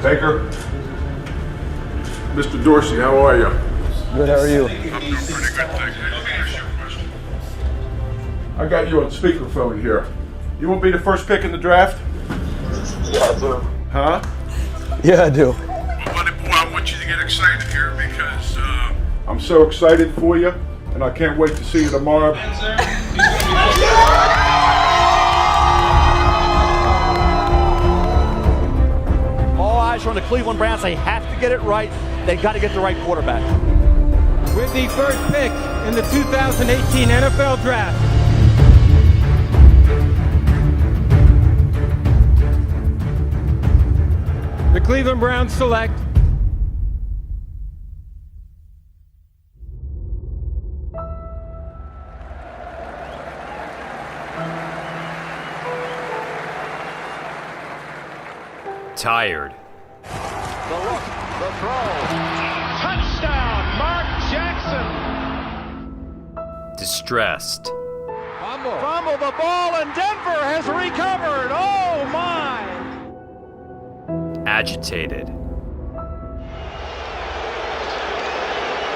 Baker, Mr. Dorsey, how are you? Good, how are you? I'm doing pretty good, thanks. Let me ask you a question. I got you on speakerphone here. You won't be the first pick in the draft? Yeah, I do. Huh? Yeah, I do. Well, I want you to get excited here because I'm so excited for you, and I can't wait to see you tomorrow. All eyes are on the Cleveland Browns. They have to get it right. They got to get the right quarterback. With the first pick in the 2018 NFL Draft. The Cleveland Browns select tired. The look, the throw. Touchdown, Mark Jackson. Distressed. Fumble the ball, and Denver has recovered. Oh, my. Agitated.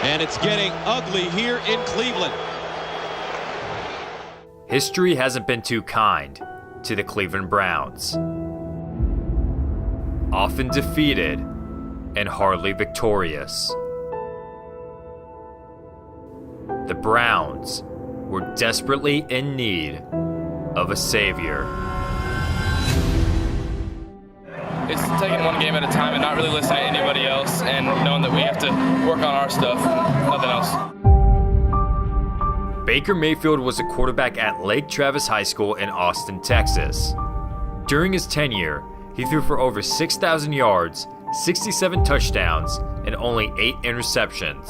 And it's getting ugly here in Cleveland. History hasn't been too kind to the Cleveland Browns. Often defeated and hardly victorious. The Browns were desperately in need of a savior. It's taking one game at a time and not really listening to anybody else and knowing that we have to work on our stuff, nothing else. Baker Mayfield was a quarterback at Lake Travis High School in Austin, Texas. During his tenure, he threw for over 6,000 yards, 67 touchdowns, and only 8 interceptions.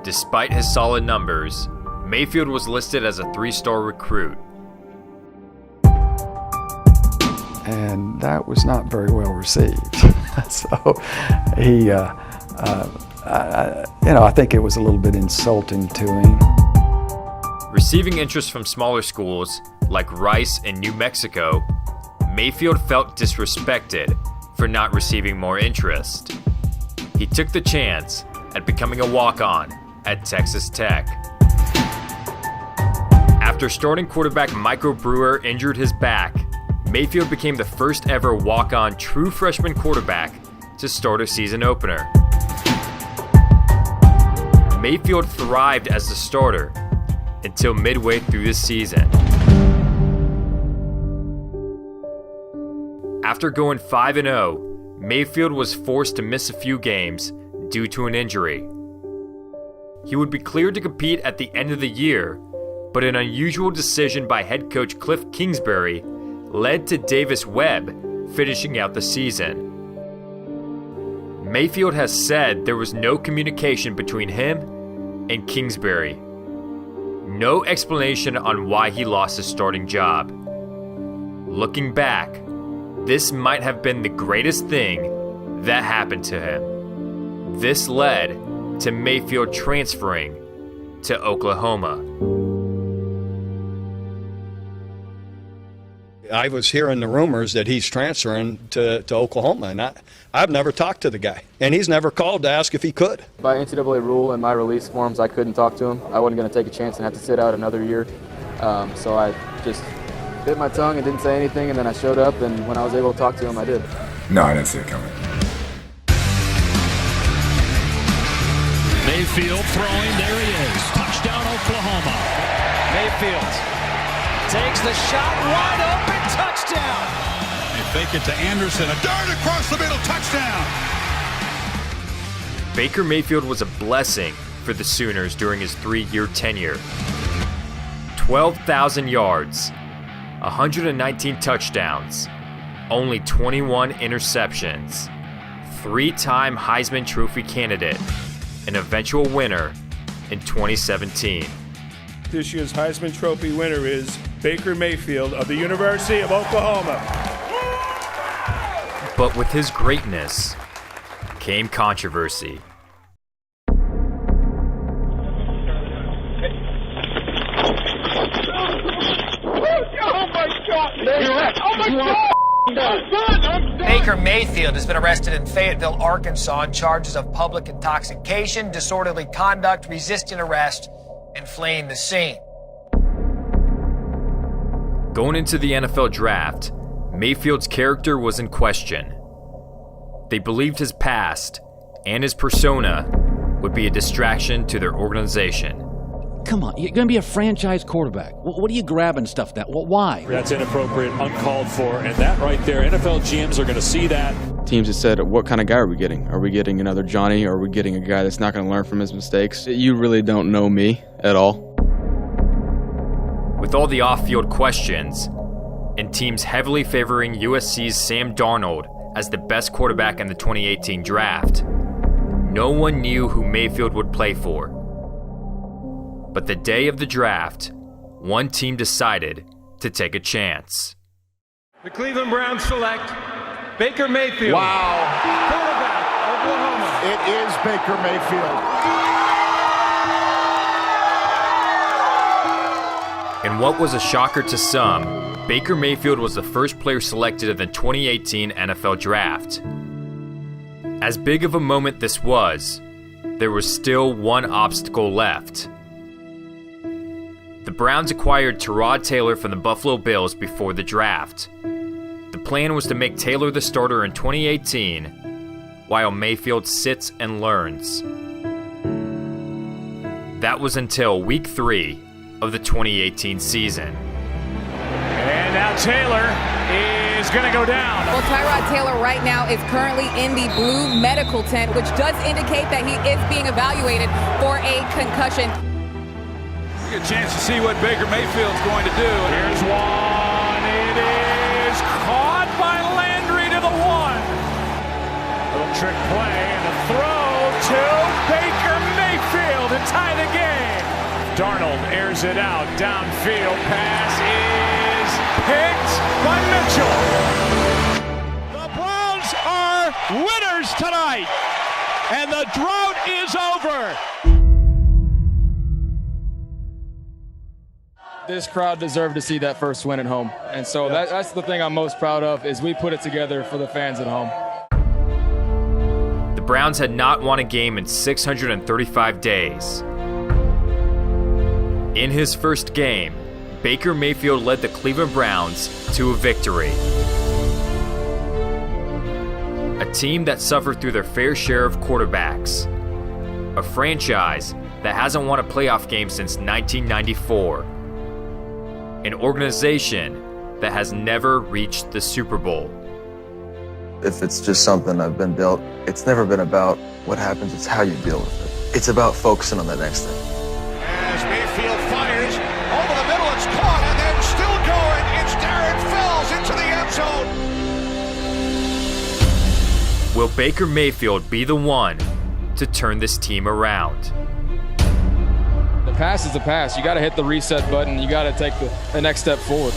Despite his solid numbers, Mayfield was listed as a 3-star recruit. And that was not very well received. So he, I think it was a little bit insulting to him. Receiving interest from smaller schools like Rice in New Mexico, Mayfield felt disrespected for not receiving more interest. He took the chance at becoming a walk-on at Texas Tech. After starting quarterback Michael Brewer injured his back, Mayfield became the first ever walk-on true freshman quarterback to start a season opener. Mayfield thrived as the starter until midway through the season. After going 5-0, Mayfield was forced to miss a few games due to an injury. He would be cleared to compete at the end of the year, but an unusual decision by head coach Cliff Kingsbury led to Davis Webb finishing out the season. Mayfield has said there was no communication between him and Kingsbury. No explanation on why he lost his starting job. Looking back, this might have been the greatest thing that happened to him. This led to Mayfield transferring to Oklahoma. I was hearing the rumors that he's transferring to Oklahoma, and I've never talked to the guy, and he's never called to ask if he could. By NCAA rule and my release forms, I couldn't talk to him. I wasn't going to take a chance and have to sit out another year. So I just bit my tongue and didn't say anything, and then I showed up, and when I was able to talk to him, I did. No, I didn't see it coming. Mayfield throwing, there he is. Touchdown, Oklahoma. Mayfield takes the shot, wide open, touchdown. They fake it to Anderson, a dart across the middle, touchdown. Baker Mayfield was a blessing for the Sooners during his 3-year tenure. 12,000 yards, 119 touchdowns, only 21 interceptions, 3-time Heisman Trophy candidate, an eventual winner in 2017. This year's Heisman Trophy winner is Baker Mayfield of the University of Oklahoma. But with his greatness came controversy. Baker Mayfield has been arrested in Fayetteville, Arkansas on charges of public intoxication, disorderly conduct, resisting arrest, and fleeing the scene. Going into the NFL draft, Mayfield's character was in question. They believed his past and his persona would be a distraction to their organization. Come on, you're going to be a franchise quarterback. What are you grabbing stuff that? Well, why? That's inappropriate, uncalled for, and that right there, NFL GMs are going to see that. Teams have said, what kind of guy are we getting? Are we getting another Johnny, or are we getting a guy that's not going to learn from his mistakes? You really don't know me at all. With all the off-field questions, and teams heavily favoring USC's Sam Darnold as the best quarterback in the 2018 draft, no one knew who Mayfield would play for. But the day of the draft, one team decided to take a chance. The Cleveland Browns select Baker Mayfield. Wow. Quarterback, Oklahoma. It is Baker Mayfield. And what was a shocker to some, Baker Mayfield was the first player selected in the 2018 NFL Draft. As big of a moment this was, there was still one obstacle left. The Browns acquired Tyrod Taylor from the Buffalo Bills before the draft. The plan was to make Taylor the starter in 2018, while Mayfield sits and learns. That was until Week 3 of the 2018 season. And now Taylor is going to go down. Well, Tyrod Taylor right now is currently in the blue medical tent, which does indicate that he is being evaluated for a concussion. A chance to see what Baker Mayfield's going to do. Here's one. It is caught by Landry to the one. Little trick play and a throw to Baker Mayfield to tie the game. Darnold airs it out. Downfield pass is picked by Mitchell. The Browns are winners tonight, and the drought is over. This crowd deserved to see that first win at home. And so that's the thing I'm most proud of, is we put it together for the fans at home. The Browns had not won a game in 635 days. In his first game, Baker Mayfield led the Cleveland Browns to a victory. A team that suffered through their fair share of quarterbacks. A franchise that hasn't won a playoff game since 1994. An organization that has never reached the Super Bowl. If it's just something I've been dealt, it's never been about what happens, it's how you deal with it. It's about focusing on the next thing. As Mayfield fires over the middle, it's caught, and then still going. It's Darren Fells into the end zone. Will Baker Mayfield be the one to turn this team around? The pass is the pass. You got to hit the reset button. You got to take the next step forward.